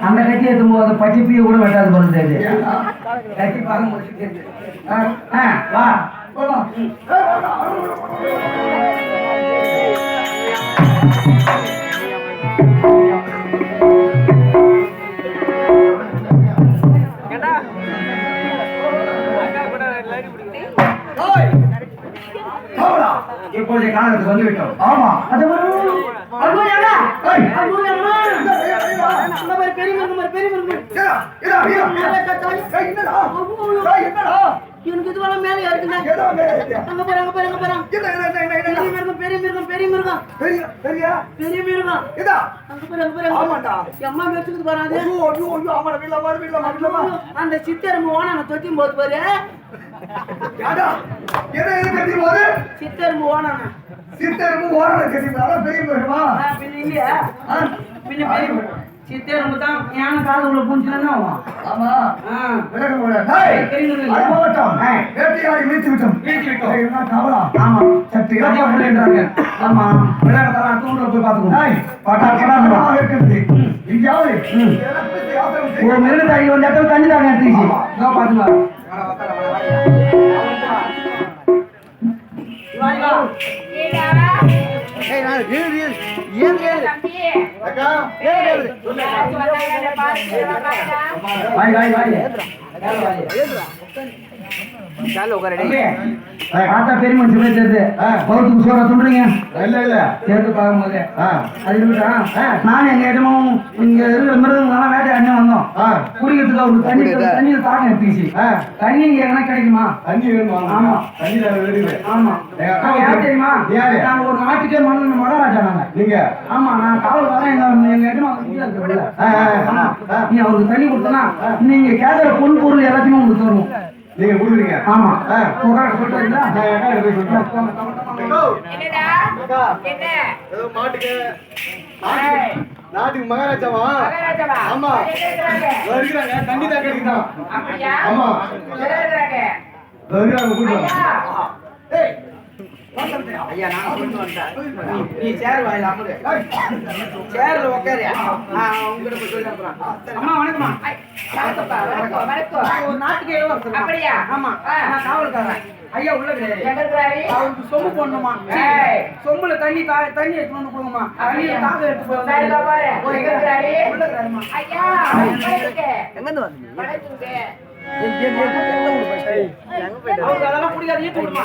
அந்த கட்சி எத்தும் போது பச்சிப்பிய கூட வெட்டாது போறது கட்சி பார்க்க முடிச்சுட்டு வா இப்போதைய காலத்துக்கு வந்து விட்டோம். ஆமா அது எனக்கு இதுவெல்லாம் மேலே இருக்குங்க. அங்க பாரு அங்க பாரு அங்க பாரு. பெரிய மிருகம் பெரிய மிருகம் பெரிய மிருகம் பெரிய மிருகம் இதா அங்க பாரு அங்க பாரு. ஆமாடா அம்மா வெச்சுக்குது பாரு. அது ஐயோ ஐயோ ஐயோ ஆமா வீட்ல அந்த சித்தரம்பு ஓனான தொட்டி போது பாரு. யாடா எதை கட்டி போது சித்தரம்பு ஓனான கட்டி பாரு. பெரிய மிருகமா பின்ன இல்லையா பின்ன பெரிய சித்தரம்பு தான் ஞான காதுல பூஞ்சினா. ஆமா விலக போற டேய் போட்டோம் வேட்டையாடி வீழ்த்தி விட்டோம் என்ன கவலா. ஆமா சட்டி அப்படின்றாங்க. ஆமா விலகதா தூண்ல போய் பாத்துக்கோ. டேய் பாட்டா படமா இருக்குது இங்கயாவது ஒரு மிருகதாயி ஒரு இடத்துல தண்ணி தாங்க எடுத்துச்சு. நான் பாத்துங்க வாங்க ஏய் நான் ஏன் அக்கா चालो कर रेडी आता पेरी मन सुबह देते बहुत उछोरा सुन रही हैं இல்ல இல்ல சேர்த்து பாக்கும்போது அது இருக்கா நான் எங்க இடமோ இங்க மிருகங்கள வேட்டை அண்ணன் வந்தோம் குடிக்கிறதுக்கு ஒரு தண்ணி தாகம் எடுத்துச்சு. தண்ணி எங்கனா கிடைக்குமா? தண்ணி வேணுமா? ஆமா தண்ணி வேணுமே. ஆமா யார் தெரியுமா? நாங்க ஒரு நாட்டுக்கே மகாராஜா நாங்க. நீங்க ஆமா நான் காவல் வரேன். எங்க இடமா நீ அவருக்கு தண்ணி கொடுத்தனா நீங்க கேட்கிற பொன் பொருள் எல்லாத்தையும் உங்களுக்கு தருவோம். நீங்க குடுறீங்க. ஆமா சொல்றீங்களா? என்னடா என்ன ஏதோ நாட்டுக்கு மகாராஜாவா? ஆமா வருகிறாங்க. தண்ணி தான் கிடைக்குதான். அப்படியா? ஆமா வருகிறாங்க கூடுறாங்க. ஏய் ஐயா நான் கொண்டு வந்தேன். நீ சேர் வாயில அமரு. சேர்ல உட்காரு. உங்ககிட்ட போய் சொல்லி அப்புறம். அம்மா வணக்கம்மா. வணக்கம். ஒரு நாட்டுக்கு இளவரசர். அப்படியா? ஆமா நான் காவல்காரன். ஐயா உள்ள இருக்காரு. அவருக்கு சொம்பு போடணுமா? சொம்புல தண்ணி எடுத்து வந்து கொடுங்கம்மா. தண்ணி தாக எடுத்து போய் உள்ள இருக்காருமா. ஐயா எங்க இருந்து வந்து வணக்கங்க. அதெல்லாம் குடிக்காத ஈட்டு விடுமா.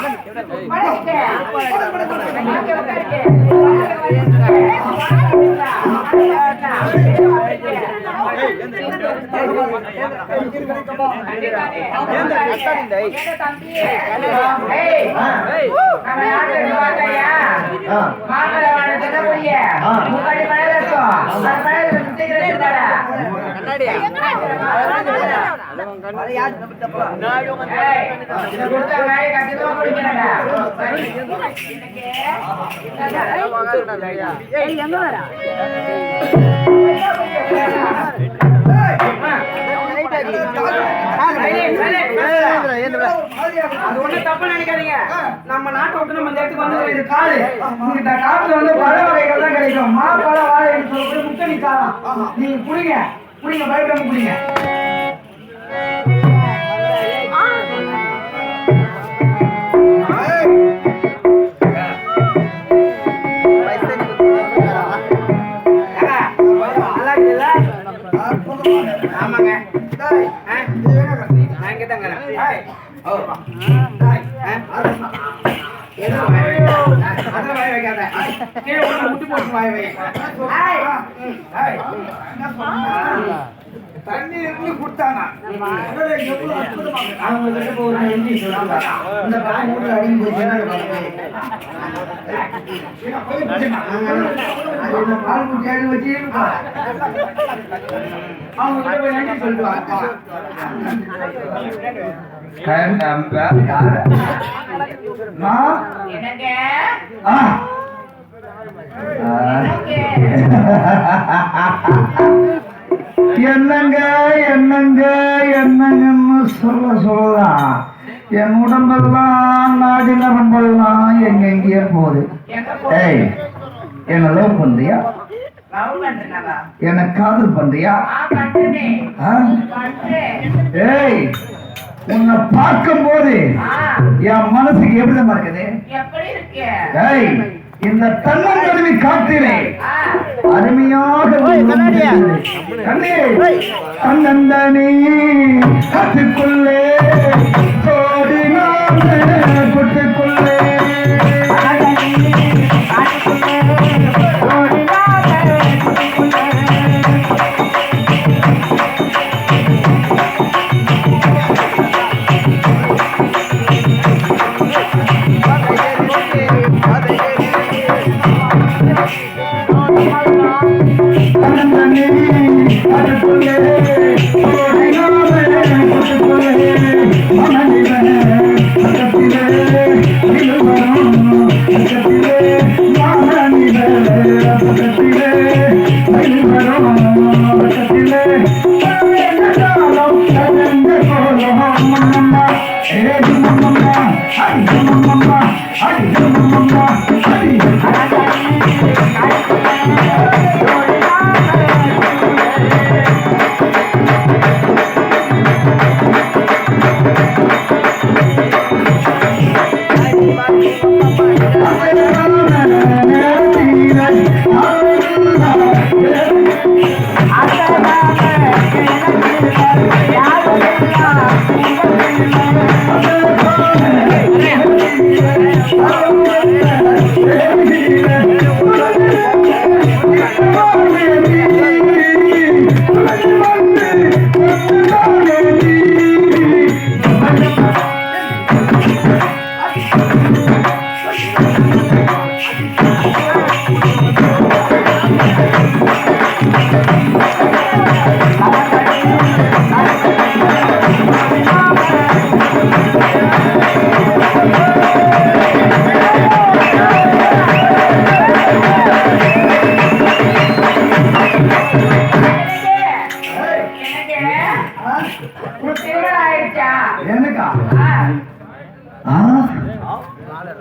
நம்ம நாட்டை விட்டு நம்ம இந்த இடத்துக்கு வந்து காடு இந்த காட்டுல வந்து பழ வகைகள் தான் கிடைக்கும். மாப்பழ வாழை முக்கணி காலம். நீங்க குடிங்க பயப்படாம குடிங்க. ஆமாங்க நான் இங்க தாங்க. வாய் வைக்காத கீழே முட்டி போட்டு வாய் வை. தண்ணி இருந்து கொடுத்தானா அவங்க இந்த பால் மூட்டை அடிக்க பால் மூட்டை அடி வச்சு அவங்க நன்றி சொல்லுவாங்க. என்னங்க என்னங்க என்னங்கன்னு சொல்லலாம். என் உடம்பெல்லாம் நாடி நரம்பெல்லாம் எங்கெங்கேயோ போகுது. ஏய், என்ன லவ் பண்றியா? என்ன காதல் பண்றியா? ஏய், உன்னை பார்க்கும் போது என் மனசுக்கு எப்படிதான் இருக்குது? ஏய், இந்த தன்னந்தருவி காற்றிலே அருமையாக கண்ணே தன்னந்தனி காற்றுக்குள்ளே கொட்டுக்குள்ளே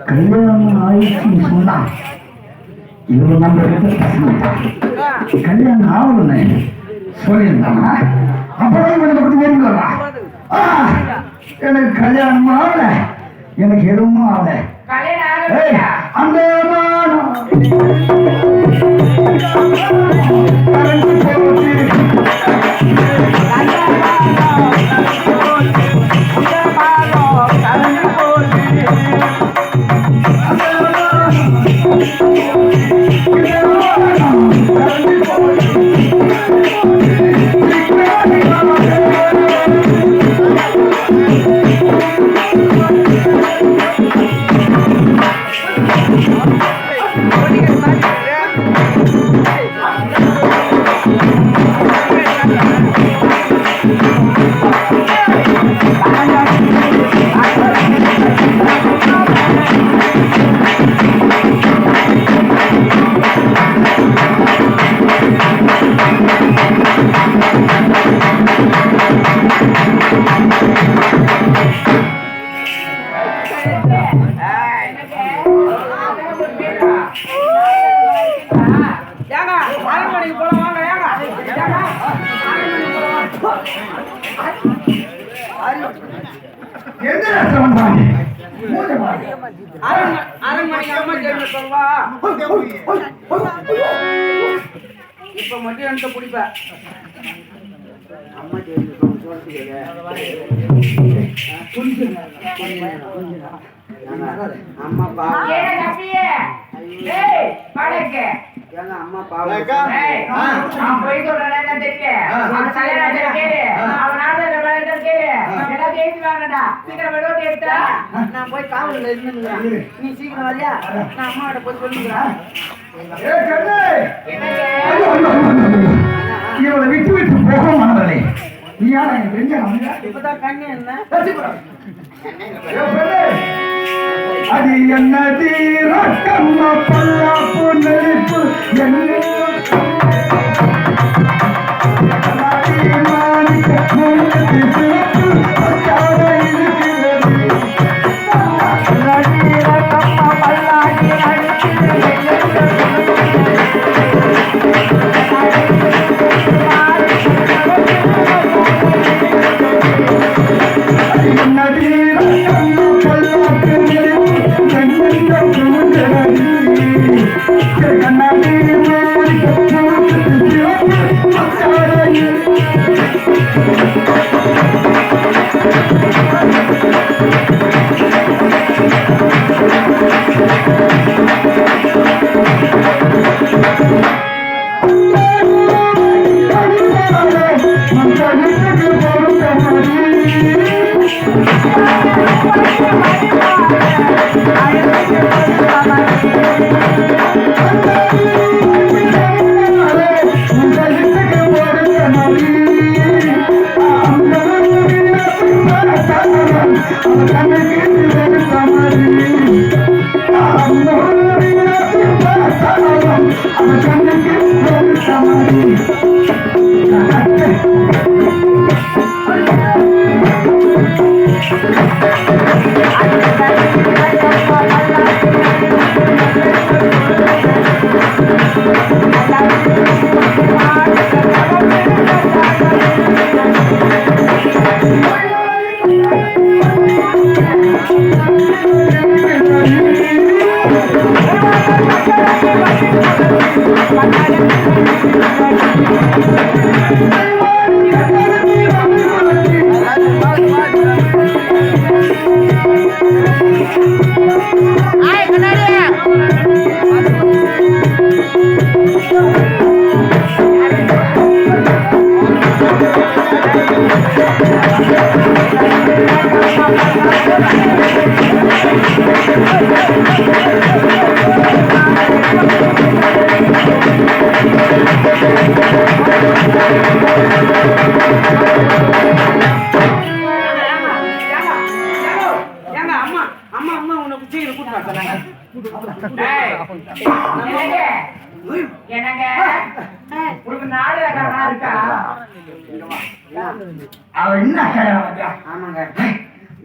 கல்யாணம் ஆயிடுச்சுன்னு சொன்னா இவங்க நம்ம கல்யாணம் ஆகணும்னு சொல்லியிருந்தாங்க. அப்புறம் இவனை பற்றி வருங்களா? எனக்கு கல்யாணம் ஆகல, எனக்கு எதுவும் ஆகல. அந்த இப்ப மட்டும் என்கிட்ட குடிப்ப அம்மா அம்மா பாவம் அம்மா பாவம் போய் சொல்றேன் நான் போய் காவல் நீ சீக்கிரம் வரியா? நான் அம்மாவோட போய் சொல்லுங்கிறேன். இவளை விட்டு விட்டு போக மாட்டே. நீ யாரா? இப்பதான் கண்ணு என்ன அது என்ன தீரக்கம்மா பல்லாப்பு நெருப்பு என்ன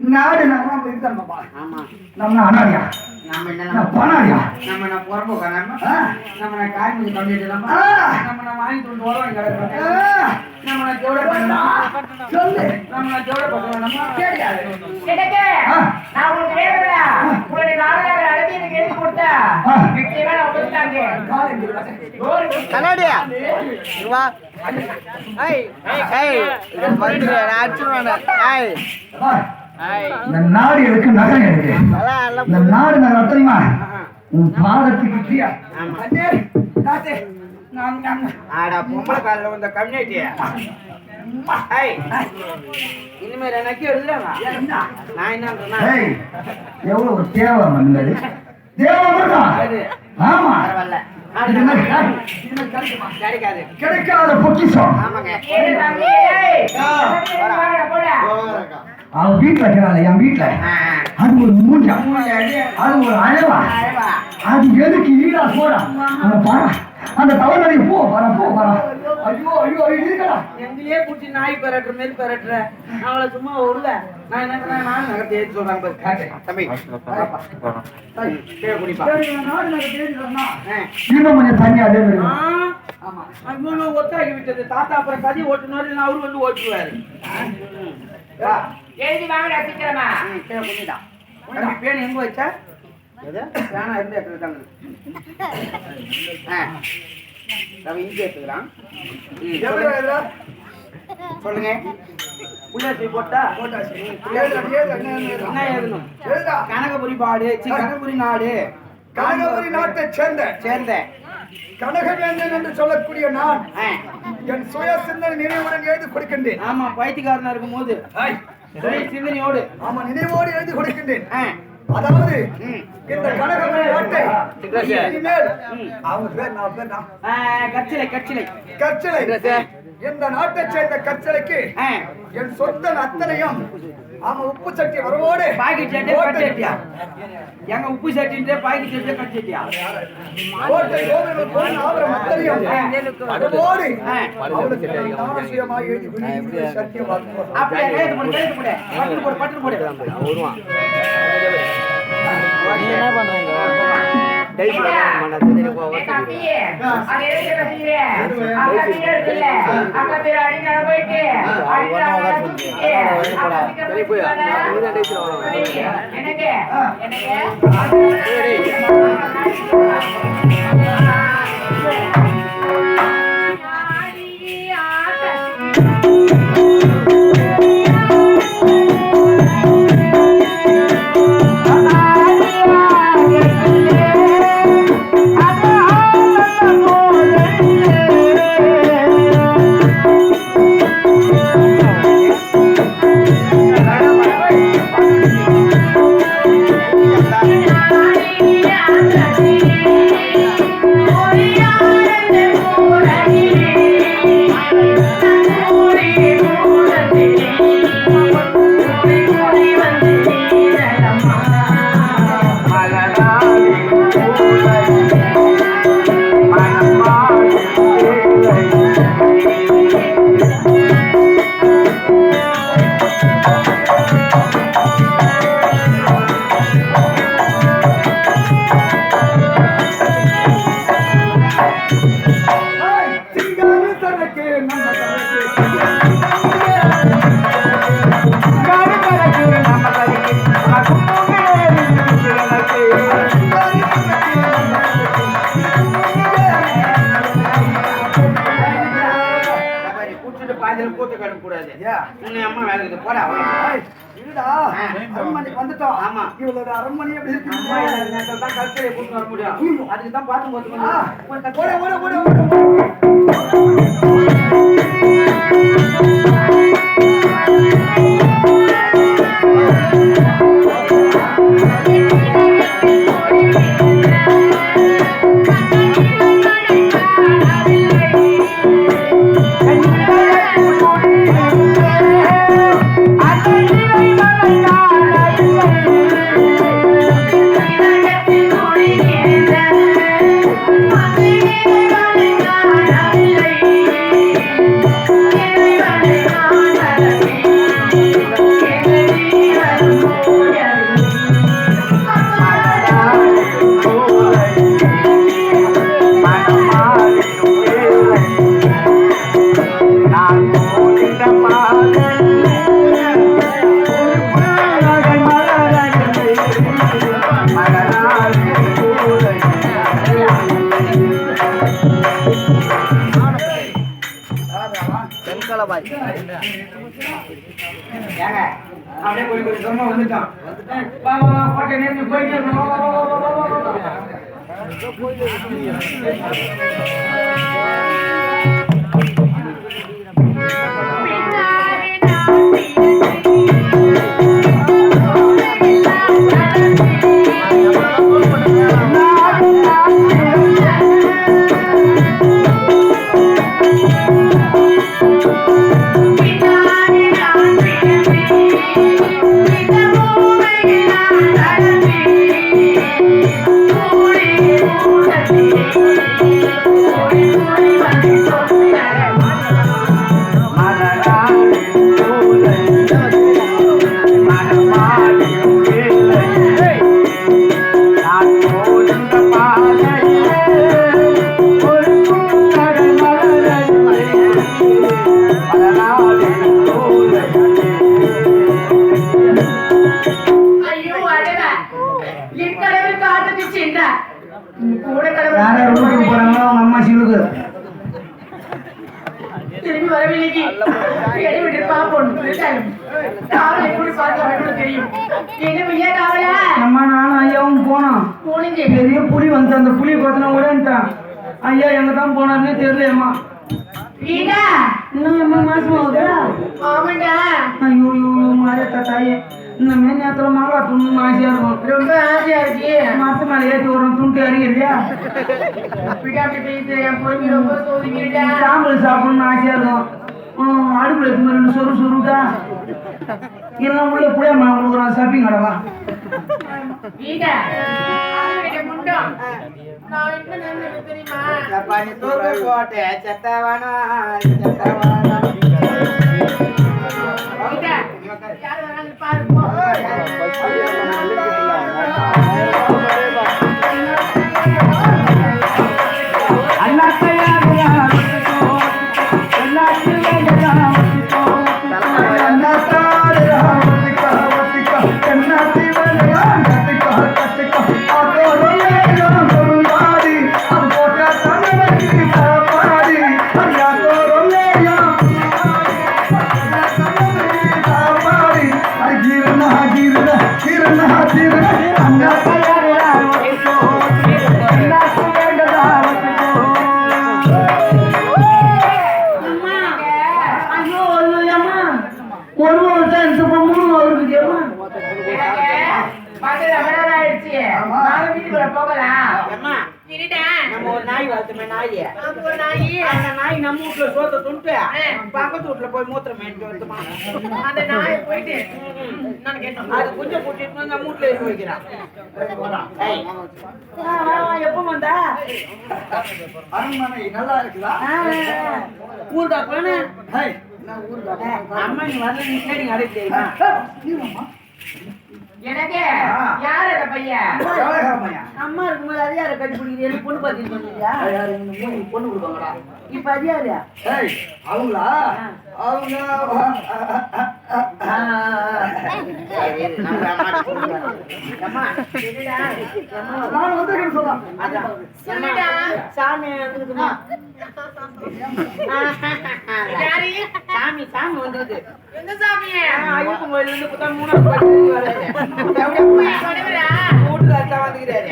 நாடு நம்ம அனாடியா நம்ம பணாடியா நம்ம பொறம்போக்கா நம்ம காய்கறி கம்மிட்டு நம்ம வாங்கிட்டு வந்து ஓரம் நம்ம ஜோட சொல்லு நம்ம ஜோட நம்ம கேட்காது நான் உங்களுக்கு வேறடா உங்களுடைய நாடக அழகி எனக்கு எழுதி கொடுத்தா நிச்சயமா நான் கொடுத்தாங்க கனாடியா வா ஏய் ஏய் இது வந்து நான் அடிச்சுறானே ஏய் இந்த நாடு எதுக்கு நகரம் எதுக்கு இந்த நாடு நகரம் தெரியுமா உன் பாதத்துக்கு கீழே ஆடா பொம்பளை காலில் வந்த கம்யூனிட்டியா இனிமேல் எனக்கு எழுதுறாங்க நான் என்ன எவ்வளவு ஒரு தேவை வந்தது ஆமா கிடைக்காத பொக்கிஷம் அவன் வீட்டுல இருக்கிறாள் என் வீட்டுல அது ஒரு மூஞ்சா அது ஒரு அழவா அது எதுக்கு ஈடா போடா அந்த பாரா அந்த தவறு போ பாரா போ பாரா ஐயோ ஐயோ இருக்கடா எங்களையே குடிச்சு நாய் பெறட்டுற மாரி பெறட்டுற அவளை சும்மா உள்ள நான் என்ன நான் நகர்த்தி ஏற்றி சொல்றாங்க தம்பி இன்னும் கொஞ்சம் தண்ணி அதே மாதிரி ஒத்தாக்கி விட்டது தாத்தா அப்புறம் கதி ஓட்டுனாரு அவரு வந்து ஓட்டுவாரு எழுதி வாங்கடா சீக்கிரமா பேன் எங்க வச்சா பேனா இருந்து எடுத்துட்டாங்க இங்க எடுத்துக்கிறான் சொல்லுங்க புள்ளாசி போட்டா என்ன எழுதணும் கனகபுரி பாடு கனகபுரி நாடு கனகபுரி நாட்டை சேர்ந்த கனகவேந்தன் என்று சொல்லக்கூடிய நான் என் சுய சிந்தனை நினைவுடன் எழுதி கொடுக்கின்றேன். ஆமா பைத்தியக்காரனா இருக்கும் போது சிந்தனையோடு ஆமா நினைவோடு எழுதி கொடுக்கின்றேன். அதாவது இந்த கனகபுரி நாட்டை இனிமேல் அவங்க பேர் நான் கற்சிலை இந்த நாட்டை சேர்ந்த கற்சிலைக்கு என் சொத்தன் அத்தனையும் ஆமா உப்பு சட்டி வரவோடு பாக்கெட் சட்டியா கட் சட்டியா எங்க உப்பு சட்டின்றே பாக்கெட் சட்டியா கட் சட்டியா கோட்டை கோவிலுக்கு போன ஆவர மத்தரியம் வரவோடு அவளுக்கு நாமசுயமா எழுதி குடி சத்தியம் வாக்கு அப்படியே கைது போடு பட்டு போடு வருவான் நீ என்ன பண்றீங்க டைஸ் பண்ண தெரியும் கப்பியே அதே கப்பியே அக்கப்பியே இல்ல அக்கப்பியே அடிங்க போயிட்டு சரி போய் நீ டைஸ் வரணும் எனக்கு அம்மா வேலைக்கு போடா அரண்மனைக்கு வந்துட்டோம் ஆமா இவளோட அரண்மனை எப்படி இருக்கு அம்மா நேரத்தில் தான் கல்ச்சரை கூட்டு வர முடியும் அதுக்கு தான் பார்த்து ஓட ஓட ஓட ஓட அப்படியே கொஞ்சம் சொன்னா வந்துட்டான் போட்ட நேரத்தில் போயிட்டு திரும்பி வரவில்லைக்கு இடைவிட்டு பாப்போம் காவலை எப்படி பார்க்க தெரியும் என்ன ஐயா காவல அம்மா நானும் ஐயாவும் போனோம். போனீங்க பெரிய புலி வந்து அந்த புலி பார்த்தா ஓடன்ட்டான். ஐயா எங்க தான் போனாருன்னு தெரியலையம்மா. வீடா இன்னும் எம்மா மாசம் ஆகுதா? ஆமாண்டா. ஐயோ மாறிட்ட தாயே, இந்த மாரி நேரத்துல மாங்கா துண்ணு ஆசையா இருக்கும். ரொம்ப ஆசையா இருக்கு. மரத்து மேல ஏற்றி வரும் துண்டு அறியலையா? அப்படி அப்படி பேசுற என் பொண்ணு ரொம்ப சோதிக்கிட்டா. சாம்பல் சாப்பிடணும்னு ஆசையா இருக்கும். அடுப்புல எடுத்து ரெண்டு சொரு சொருக்கா இதெல்லாம் உள்ள புளிய மரம் கொடுக்குறான் ஷாப்பிங் கடவா வீடா வீடு முண்டம் நான் என்ன நினைச்சு தெரியுமா பண்ணி தூக்கு போட்டு செத்தவனா செத்தவனா வீடா யார் வராங்க பாரு போ அண்ணா தயாரியா நாய் நம்ம வீட்டுல சோத்த துண்டு பக்கத்து வீட்டுல போய் மூத்திரம் மேய்ச்சி வருதுமா அந்த நாயை போயிட்டு அது கொஞ்சம் கூட்டிட்டு நம்ம வீட்டுல இருந்து வைக்கிறான் எப்ப வந்தா அரண்மனை நல்லா இருக்குதா? ஊருக்கா போன ஹை, என்ன ஊருக்கு அம்மா நீ வரல நீ கேடி அடைக்கிறீங்க எனக்கு யார் அந்த பையன் அம்மா இருக்கும்போது அது யாரை கட்டி பிடிக்கிறீங்க பொண்ணு பார்த்து சொன்னீங்களா பொண்ணு கொடுப்பாங்களா இப்ப அது யாரு அவங்களா அவங்க நான் வந்து சொல்லலாம் சாமி வந்துருக்குமா சாமி சாமி வந்துருக்கு எந்த சாமியே ஐயப்பன் கோயில இருந்து புத்தம் 3ஆவது படிச்சு வராரு வீட்டுல வந்துக்கிறாரு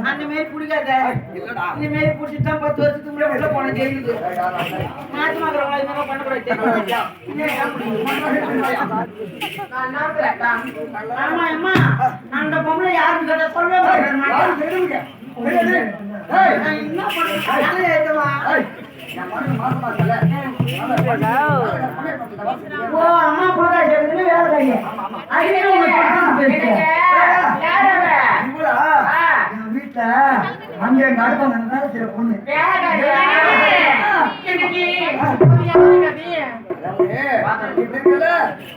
அந்த மாரி குடிக்காத இந்த மாரி குடிச்சுட்டு 10 வருஷத்துக்கு முன்னாடி உள்ள போன ஜெயிலுக்கு மாத்து மாத்திரங்களா இந்த மாதிரி பண்ணக்கூடாது ஆமா அம்மா அந்த பொம்பளை யாருன்னு கேட்ட சொல்லவே மாட்டேன் என்ன பண்றது ஓ அம்மா போதா வேலை வீட்டுல அங்கே நடப்பாங்க சில பொண்ணு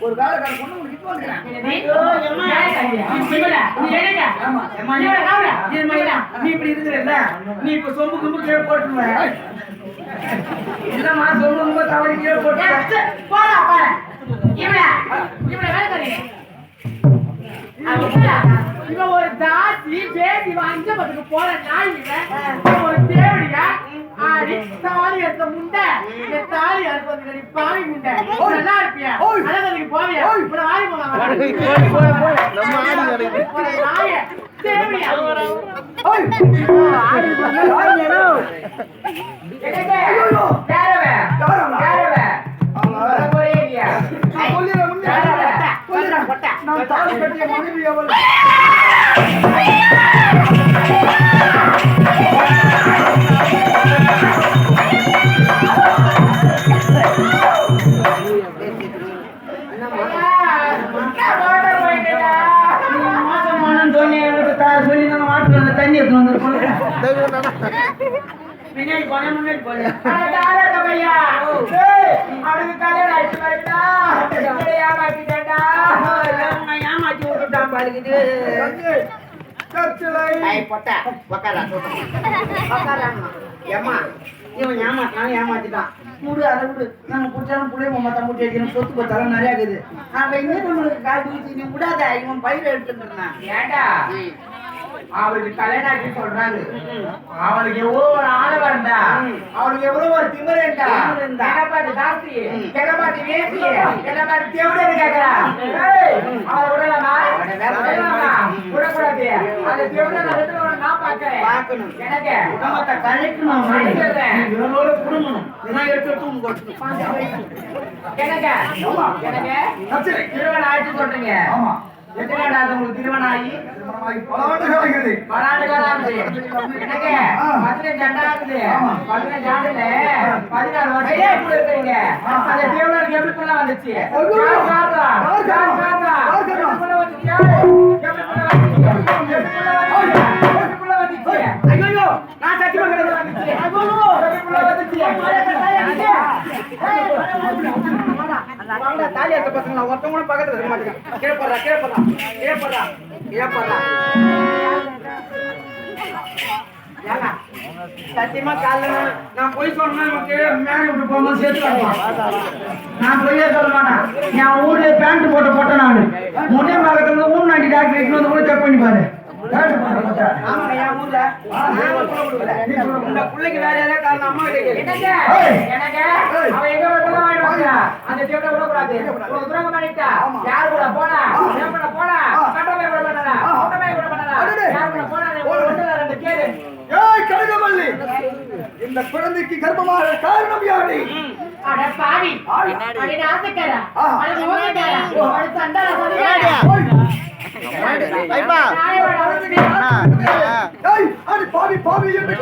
ஒரு வேலைக்கார பொண்ணு நீ இப்படி இருக்கிறல்ல நீ இப்ப சொம்பு கும்பு கீழே போட்டுருவ இல்லம்மா சொம்பு கும்பு தவறி கீழே போட்டு இவன் ஒரு தாசி பேசி வாங்கி போற நாய் ஒரு தேவடியா ஆடி தாலி எடுத்த முண்டை தாலி எடுப்பது பாவி முண்டை நல்லா இருப்பியா அழகதுக்கு போவியா இப்ப ஆடி போவாங்க நாய தேவடியா தண்ணி எடுத்து வந்து பின்னாடி போன முன்னாடி போன ஏமாத்தி விட்டுட்டான் பாருக்குது இவன் ஏமாத்தான் ஏமாத்திட்டான் முடு அதை விடு நாங்க பிடிச்சாலும் புள்ளைய மொத்தம் முட்டி வைக்கணும் சொத்து பத்தாலும் நிறைய இருக்குது அவன் இன்னும் நம்மளுக்கு காய் தூக்கி நீ விடாத இவன் பயிர் எடுத்துட்டு இருந்தான் ஏண்டா அவளுக்கு கல்யாணம் சொல்றாங்க அவளுக்கு எவ்வளவு ஒரு ஆளவா இருந்தா அவளுக்கு எவ்வளவு ஒரு திமிரண்டா பாட்டு தாசி பாட்டு வேசி பாட்டு தேவடே கேக்குறா அவளை விடலாமா விடக்கூடாது அந்த தேவடை நான் பாக்கணும் எனக்கு குடும்பத்தை கழிக்கணும் இவனோட குடும்பம் நான் எனக்கு 20 ஆயிரத்து சொல்றீங்க எத்தனை ஆண்டு உங்களுக்கு திருமணம் ஆகி திருமணமாகி பல ஆண்டுகள் ஆகிறது. பல ஆண்டுகள் ஆகுது. எனக்கு 15 ஆண்டு ஆகுது. 15 ஆண்டுல 14 வருஷம் கூட இருக்கிறீங்க. அந்த தேவனுக்கு எப்படி புள்ள வந்துச்சு? யார் காரணம்? யார் காரணம்? எப்படி புள்ள வந்துச்சு? எப்படி புள்ள வந்துச்சு? எப்படி புள்ள வந்துச்சு? ஐயோ நான் சத்தியமா கிடையாது வந்துச்சு. ஐயோ எப்படி புள்ள வந்துச்சு? வாங்கடா தாலி எடுத்த பசங்க ஒருத்தவங்க கூட பக்கத்துல இருக்க மாட்டேங்க கேப்பறா ஏங்க சத்தியமா காலைல நான் போய் சொன்னா மேலே விட்டு போகும்போது சேர்த்து வரலாம் நான் போயே சொல்ல மாட்டேன் என் ஊர்ல பேண்ட் போட்டேன் நானு முன்னே பக்கத்துல ஊர் நாட்டி டாக்டர் இட்டு வந்து கூட செக் பண்ணி பாரு ஆமாங்க என் ஊர்ல இந்த பிள்ளைக்கு வேற ஏதாவது காரணம் அம்மா கிட்ட எனக்கு அவன் எங்க போய் புள்ள வாங்கிட்டு வந்தா அந்த தேவனை விடக்கூடாது. ஒரு துரோகம் பண்ணிட்டா யார் கூட போனா ஏன் கூட போனா கட்டமே விட மாட்டானா கட்டமே விட மாட்டானா யார் கூட போனா ஒன்று ரெண்டு கேளு. ஏய் கனகவல்லி, இந்த குழந்தைக்கு கர்ப்பமாக காரணம் யாரு? அட பாவி அட நாசக்கரா அட மோகக்காரா அட சண்டால சரியா ஏய் அடி பாவி பாவி என்று